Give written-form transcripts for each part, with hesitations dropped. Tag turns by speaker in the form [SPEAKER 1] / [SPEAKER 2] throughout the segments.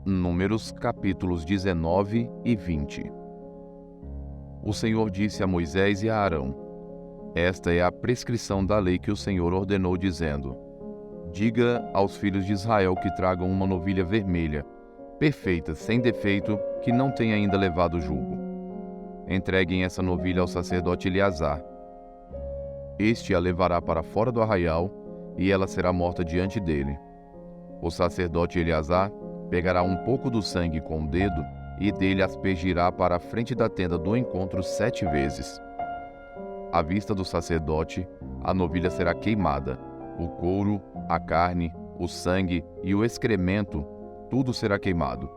[SPEAKER 1] Números capítulos 19 e 20. O Senhor disse a Moisés e a Arão: Esta é a prescrição da lei que o Senhor ordenou, dizendo: Diga aos filhos de Israel que tragam uma novilha vermelha, perfeita, sem defeito, que não tenha ainda levado julgo. Entreguem essa novilha ao sacerdote Eleazar. Este a levará para fora do arraial, e ela será morta diante dele. O sacerdote Eleazar pegará um pouco do sangue com o dedo e dele aspergirá para a frente da tenda do encontro 7 vezes. À vista do sacerdote, a novilha será queimada. O couro, a carne, o sangue e o excremento, tudo será queimado.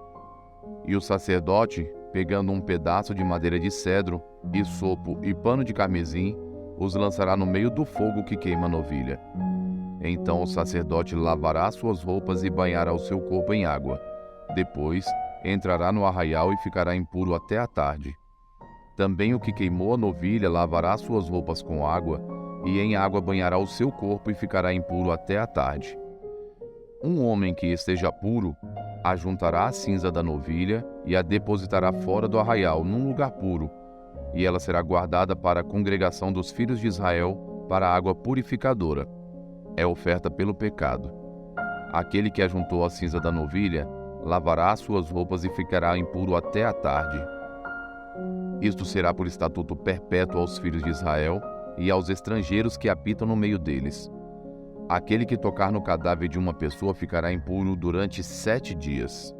[SPEAKER 1] E o sacerdote, pegando um pedaço de madeira de cedro, hisopo e pano de carmesim, os lançará no meio do fogo que queima a novilha. Então o sacerdote lavará suas roupas e banhará o seu corpo em água. Depois, entrará no arraial e ficará impuro até a tarde. Também o que queimou a novilha lavará suas roupas com água, e em água banhará o seu corpo e ficará impuro até a tarde. Um homem que esteja puro ajuntará a cinza da novilha e a depositará fora do arraial, num lugar puro, e ela será guardada para a congregação dos filhos de Israel, para a água purificadora. É oferta pelo pecado. Aquele que ajuntou a cinza da novilha lavará as suas roupas e ficará impuro até a tarde. Isto será por estatuto perpétuo aos filhos de Israel e aos estrangeiros que habitam no meio deles. Aquele que tocar no cadáver de uma pessoa ficará impuro durante 7 dias.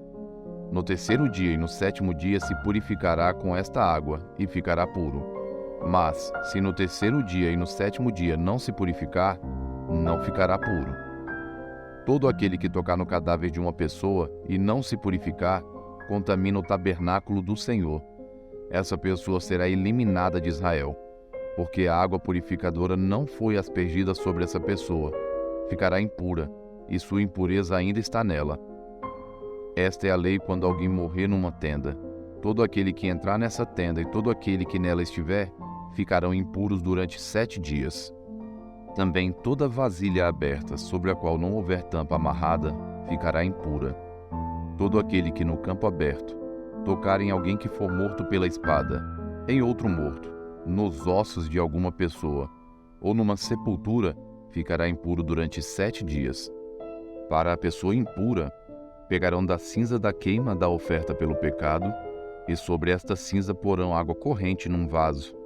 [SPEAKER 1] No terceiro dia e no 7º dia se purificará com esta água e ficará puro. Mas, se no terceiro dia e no 7º dia não se purificar, não ficará puro. Todo aquele que tocar no cadáver de uma pessoa e não se purificar, contamina o tabernáculo do Senhor. Essa pessoa será eliminada de Israel, porque a água purificadora não foi aspergida sobre essa pessoa. Ficará impura, e sua impureza ainda está nela. Esta é a lei quando alguém morrer numa tenda. Todo aquele que entrar nessa tenda e todo aquele que nela estiver, ficarão impuros durante 7 dias. Também toda vasilha aberta, sobre a qual não houver tampa amarrada, ficará impura. Todo aquele que no campo aberto tocar em alguém que for morto pela espada, em outro morto, nos ossos de alguma pessoa, ou numa sepultura, ficará impuro durante 7 dias. Para a pessoa impura, pegarão da cinza da queima da oferta pelo pecado, e sobre esta cinza porão água corrente num vaso.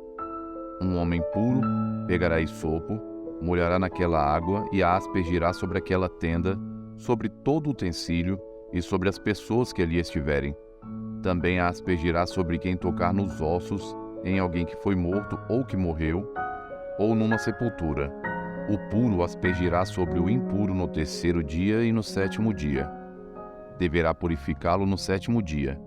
[SPEAKER 1] Um homem puro pegará hisopo, molhará naquela água e a aspergirá sobre aquela tenda, sobre todo o utensílio e sobre as pessoas que ali estiverem. Também a aspergirá sobre quem tocar nos ossos, em alguém que foi morto ou que morreu, ou numa sepultura. O puro aspergirá sobre o impuro no terceiro dia e no 7º dia. Deverá purificá-lo no 7º dia.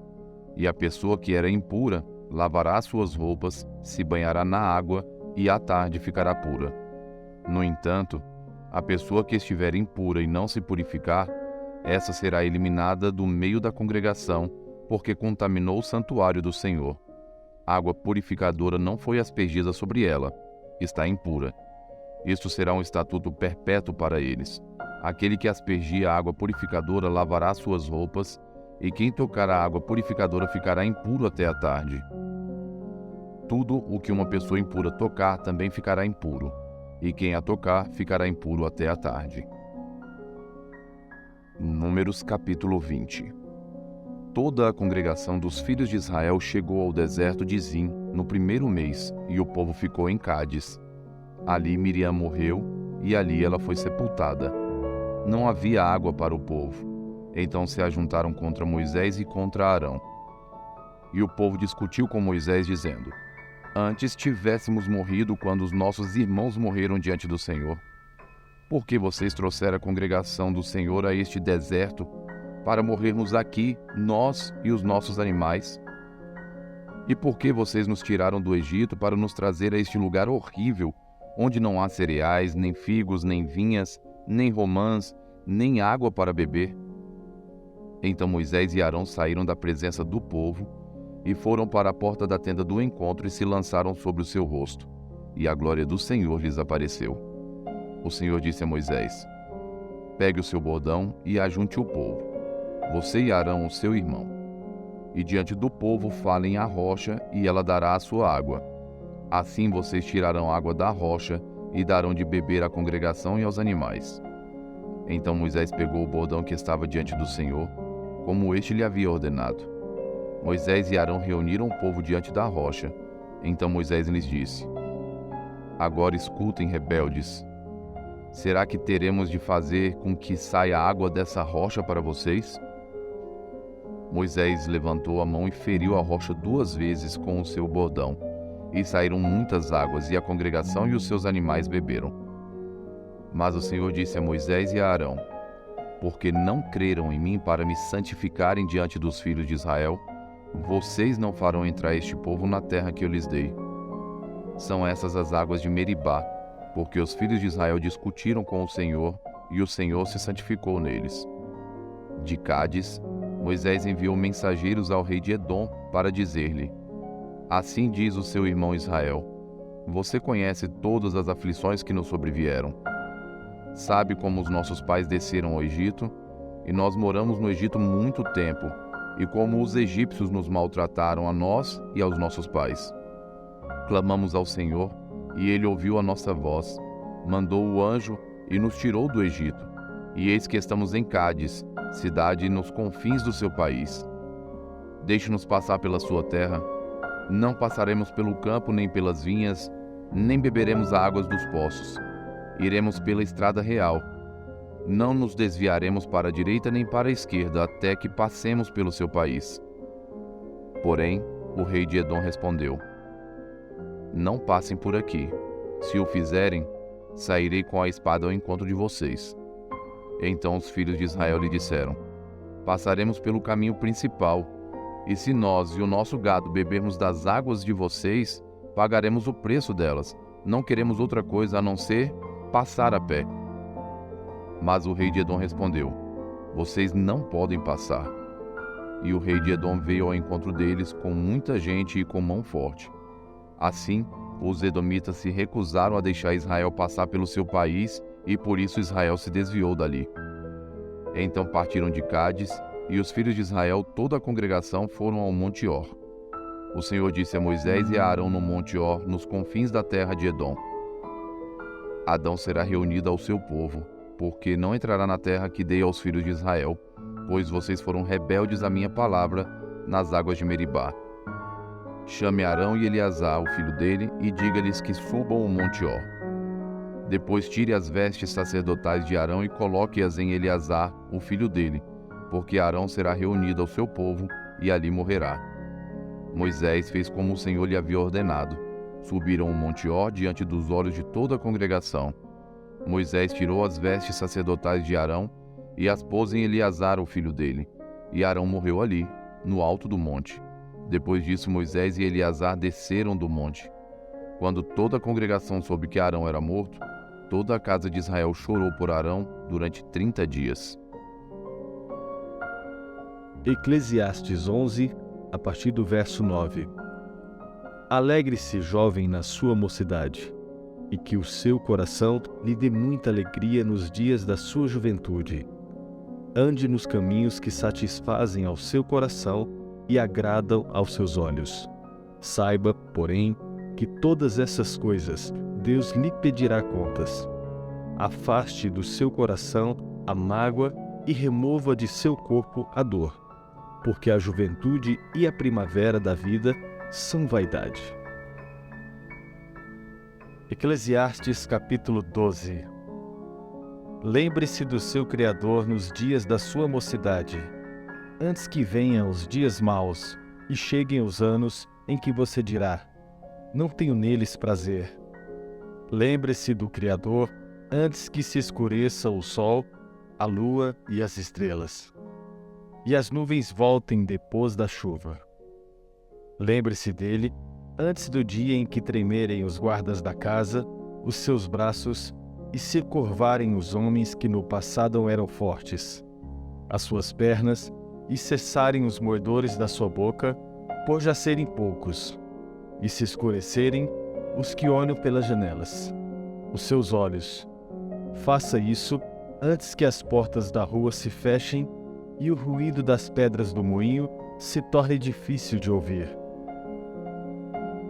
[SPEAKER 1] E a pessoa que era impura lavará suas roupas, se banhará na água e à tarde ficará pura. No entanto, a pessoa que estiver impura e não se purificar, essa será eliminada do meio da congregação, porque contaminou o santuário do Senhor. A água purificadora não foi aspergida sobre ela, está impura. Isto será um estatuto perpétuo para eles. Aquele que aspergir a água purificadora lavará suas roupas, e quem tocar a água purificadora ficará impuro até a tarde. Tudo o que uma pessoa impura tocar também ficará impuro, e quem a tocar ficará impuro até a tarde. Números capítulo 20. Toda a congregação dos filhos de Israel chegou ao deserto de Zim no 1º mês, e o povo ficou em Cádiz. Ali Miriam morreu, e ali ela foi sepultada. Não havia água para o povo. Então se ajuntaram contra Moisés e contra Arão. E o povo discutiu com Moisés, dizendo: Antes tivéssemos morrido quando os nossos irmãos morreram diante do Senhor. Por que vocês trouxeram a congregação do Senhor a este deserto, para morrermos aqui, nós e os nossos animais? E por que vocês nos tiraram do Egito para nos trazer a este lugar horrível, onde não há cereais, nem figos, nem vinhas, nem romãs, nem água para beber? Então Moisés e Arão saíram da presença do povo, e foram para a porta da tenda do encontro e se lançaram sobre o seu rosto, e a glória do Senhor lhes apareceu. O Senhor disse a Moisés: pegue o seu bordão e ajunte o povo, você e Arão, o seu irmão. E diante do povo falem à rocha, e ela dará a sua água. Assim vocês tirarão água da rocha e darão de beber à congregação e aos animais. Então Moisés pegou o bordão que estava diante do Senhor, como este lhe havia ordenado. Moisés e Arão reuniram o povo diante da rocha. Então Moisés lhes disse: agora escutem, rebeldes. Será que teremos de fazer com que saia água dessa rocha para vocês? Moisés levantou a mão e feriu a rocha 2 vezes com o seu bordão, e saíram muitas águas, e a congregação e os seus animais beberam. Mas o Senhor disse a Moisés e a Arão: porque não creram em mim para me santificarem diante dos filhos de Israel, vocês não farão entrar este povo na terra que eu lhes dei. São essas as águas de Meribá, porque os filhos de Israel discutiram com o Senhor, e o Senhor se santificou neles. De Cádiz, Moisés enviou mensageiros ao rei de Edom para dizer-lhe: assim diz o seu irmão Israel: você conhece todas as aflições que nos sobrevieram. Sabe como os nossos pais desceram ao Egito, e nós moramos no Egito muito tempo, e como os egípcios nos maltrataram a nós e aos nossos pais. Clamamos ao Senhor, e ele ouviu a nossa voz, mandou o anjo e nos tirou do Egito. E eis que estamos em Cádiz, cidade nos confins do seu país. Deixe-nos passar pela sua terra. Não passaremos pelo campo nem pelas vinhas, nem beberemos as águas dos poços. Iremos pela estrada real. Não nos desviaremos para a direita nem para a esquerda, até que passemos pelo seu país. Porém, o rei de Edom respondeu: não passem por aqui. Se o fizerem, sairei com a espada ao encontro de vocês. Então os filhos de Israel lhe disseram: passaremos pelo caminho principal, e se nós e o nosso gado bebermos das águas de vocês, pagaremos o preço delas. Não queremos outra coisa a não ser passar a pé. Mas o rei de Edom respondeu: vocês não podem passar. E o rei de Edom veio ao encontro deles com muita gente e com mão forte. Assim, os edomitas se recusaram a deixar Israel passar pelo seu país, e por isso Israel se desviou dali. Então partiram de Cádiz, e os filhos de Israel, toda a congregação, foram ao Monte Or. O Senhor disse a Moisés e a Arão no Monte Or, nos confins da terra de Edom: Adão será reunido ao seu povo, porque não entrará na terra que dei aos filhos de Israel, pois vocês foram rebeldes à minha palavra nas águas de Meribá. Chame Arão e Eleazar, o filho dele, e diga-lhes que subam o Monte Or. Depois tire as vestes sacerdotais de Arão e coloque-as em Eleazar, o filho dele, porque Arão será reunido ao seu povo e ali morrerá. Moisés fez como o Senhor lhe havia ordenado. Subiram o Monte Or diante dos olhos de toda a congregação. Moisés tirou as vestes sacerdotais de Arão e as pôs em Eleazar, o filho dele, e Arão morreu ali, no alto do monte. Depois disso, Moisés e Eleazar desceram do monte. Quando toda a congregação soube que Arão era morto, toda a casa de Israel chorou por Arão durante 30 dias.
[SPEAKER 2] Eclesiastes 11, a partir do verso 9. Alegre-se, jovem, na sua mocidade, e que o seu coração lhe dê muita alegria nos dias da sua juventude. Ande nos caminhos que satisfazem ao seu coração e agradam aos seus olhos. Saiba, porém, que todas essas coisas Deus lhe pedirá contas. Afaste do seu coração a mágoa e remova de seu corpo a dor, porque a juventude e a primavera da vida são vaidade. Eclesiastes capítulo 12. Lembre-se do seu Criador nos dias da sua mocidade, antes que venham os dias maus e cheguem os anos em que você dirá: não tenho neles prazer. Lembre-se do Criador antes que se escureça o sol, a lua e as estrelas, e as nuvens voltem depois da chuva. Lembre-se dele antes do dia em que tremerem os guardas da casa, os seus braços, e se curvarem os homens que no passado eram fortes, as suas pernas, e cessarem os mordores da sua boca, por já serem poucos, e se escurecerem os que olham pelas janelas, os seus olhos. Faça isso antes que as portas da rua se fechem e o ruído das pedras do moinho se torne difícil de ouvir.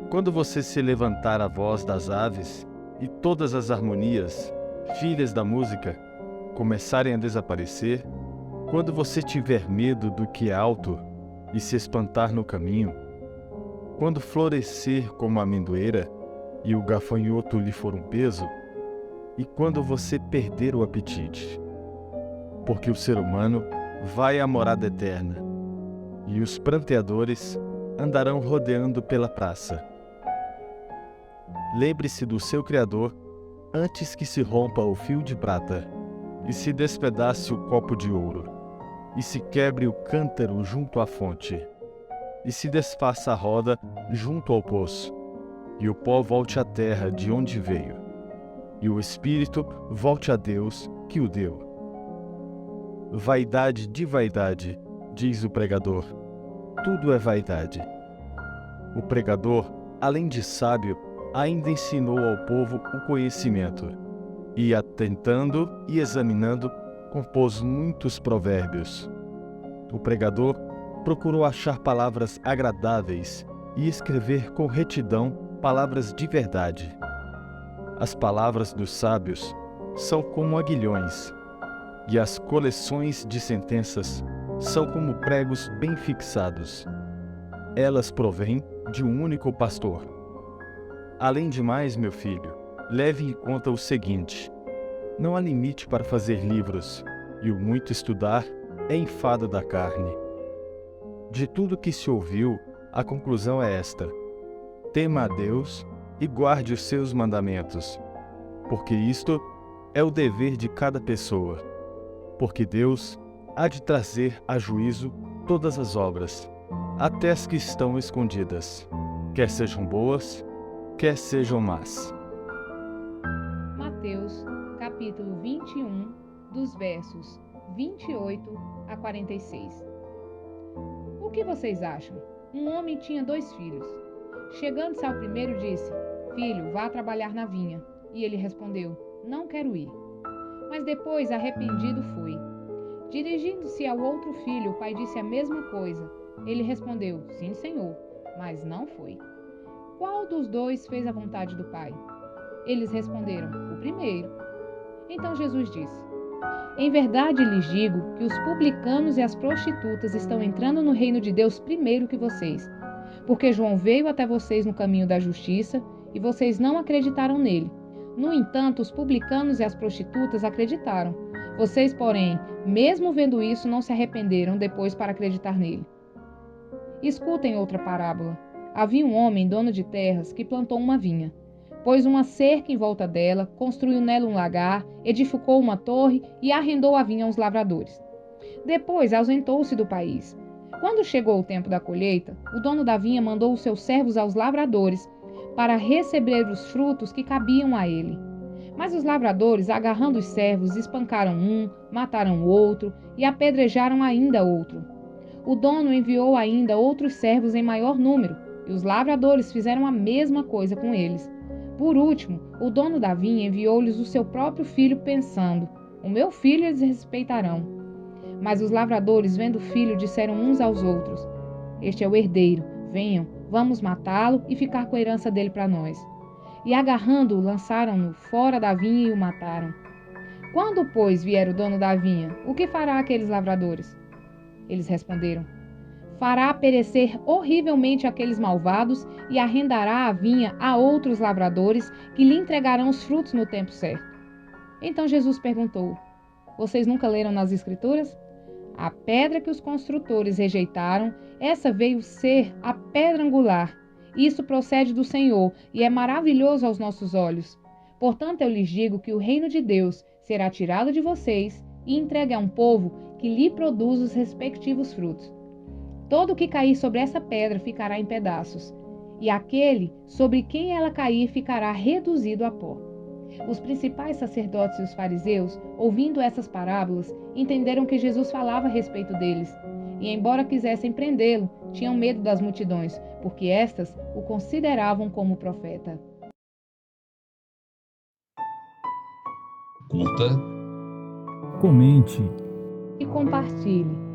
[SPEAKER 2] Quando você se levantar a voz das aves e todas as harmonias, filhas da música, começarem a desaparecer, quando você tiver medo do que é alto e se espantar no caminho, quando florescer como a amendoeira e o gafanhoto lhe for um peso, e quando você perder o apetite, porque o ser humano vai à morada eterna, e os pranteadores andarão rodeando pela praça. Lembre-se do seu Criador antes que se rompa o fio de prata, e se despedace o copo de ouro, e se quebre o cântaro junto à fonte, e se desfaça a roda junto ao poço, e o pó volte à terra de onde veio, e o espírito volte a Deus que o deu. Vaidade de vaidade, diz o pregador, tudo é vaidade. O pregador, além de sábio, ainda ensinou ao povo o conhecimento, e atentando e examinando, compôs muitos provérbios. O pregador procurou achar palavras agradáveis e escrever com retidão palavras de verdade. As palavras dos sábios são como aguilhões, e as coleções de sentenças são como pregos bem fixados. Elas provêm de um único pastor. Além de mais, meu filho, leve em conta o seguinte: não há limite para fazer livros, e o muito estudar é enfado da carne. De tudo que se ouviu, a conclusão é esta: tema a Deus e guarde os seus mandamentos, porque isto é o dever de cada pessoa, porque Deus há de trazer a juízo todas as obras, até as que estão escondidas, quer sejam boas, quer sejam más.
[SPEAKER 3] Mateus, capítulo 21, dos versos 28 a 46. O que vocês acham? Um homem tinha 2 filhos. Chegando-se ao primeiro, disse: Filho, vá trabalhar na vinha. E ele respondeu: Não quero ir. Mas depois, arrependido, foi. Dirigindo-se ao outro filho, o pai disse a mesma coisa. Ele respondeu: Sim, senhor, mas não foi. Qual dos 2 fez a vontade do pai? Eles responderam: O primeiro. Então Jesus disse: Em verdade lhes digo que os publicanos e as prostitutas estão entrando no reino de Deus primeiro que vocês. Porque João veio até vocês no caminho da justiça e vocês não acreditaram nele. No entanto, os publicanos e as prostitutas acreditaram. Vocês, porém, mesmo vendo isso, não se arrependeram depois para acreditar nele. Escutem outra parábola. Havia um homem, dono de terras, que plantou uma vinha. Pôs uma cerca em volta dela, construiu nela um lagar, edificou uma torre e arrendou a vinha aos lavradores. Depois ausentou-se do país. Quando chegou o tempo da colheita, o dono da vinha mandou os seus servos aos lavradores para receber os frutos que cabiam a ele. Mas os lavradores, agarrando os servos, espancaram um, mataram o outro e apedrejaram ainda outro. O dono enviou ainda outros servos em maior número, e os lavradores fizeram a mesma coisa com eles. Por último, o dono da vinha enviou-lhes o seu próprio filho, pensando: O meu filho eles respeitarão. Mas os lavradores, vendo o filho, disseram uns aos outros: Este é o herdeiro, venham, vamos matá-lo e ficar com a herança dele para nós. E agarrando-o, lançaram-no fora da vinha e o mataram. Quando, pois, vier o dono da vinha, o que fará aqueles lavradores? Eles responderam: Fará perecer horrivelmente aqueles malvados e arrendará a vinha a outros lavradores que lhe entregarão os frutos no tempo certo. Então Jesus perguntou: Vocês nunca leram nas Escrituras? A pedra que os construtores rejeitaram, essa veio ser a pedra angular. Isso procede do Senhor e é maravilhoso aos nossos olhos. Portanto, eu lhes digo que o reino de Deus será tirado de vocês e entregue a um povo que lhe produz os respectivos frutos. Todo o que cair sobre essa pedra ficará em pedaços, e aquele sobre quem ela cair ficará reduzido a pó. Os principais sacerdotes e os fariseus, ouvindo essas parábolas, entenderam que Jesus falava a respeito deles. e, embora quisessem prendê-lo, tinham medo das multidões, porque estas o consideravam como profeta.
[SPEAKER 4] Curta,
[SPEAKER 5] Comente.
[SPEAKER 3] E compartilhe.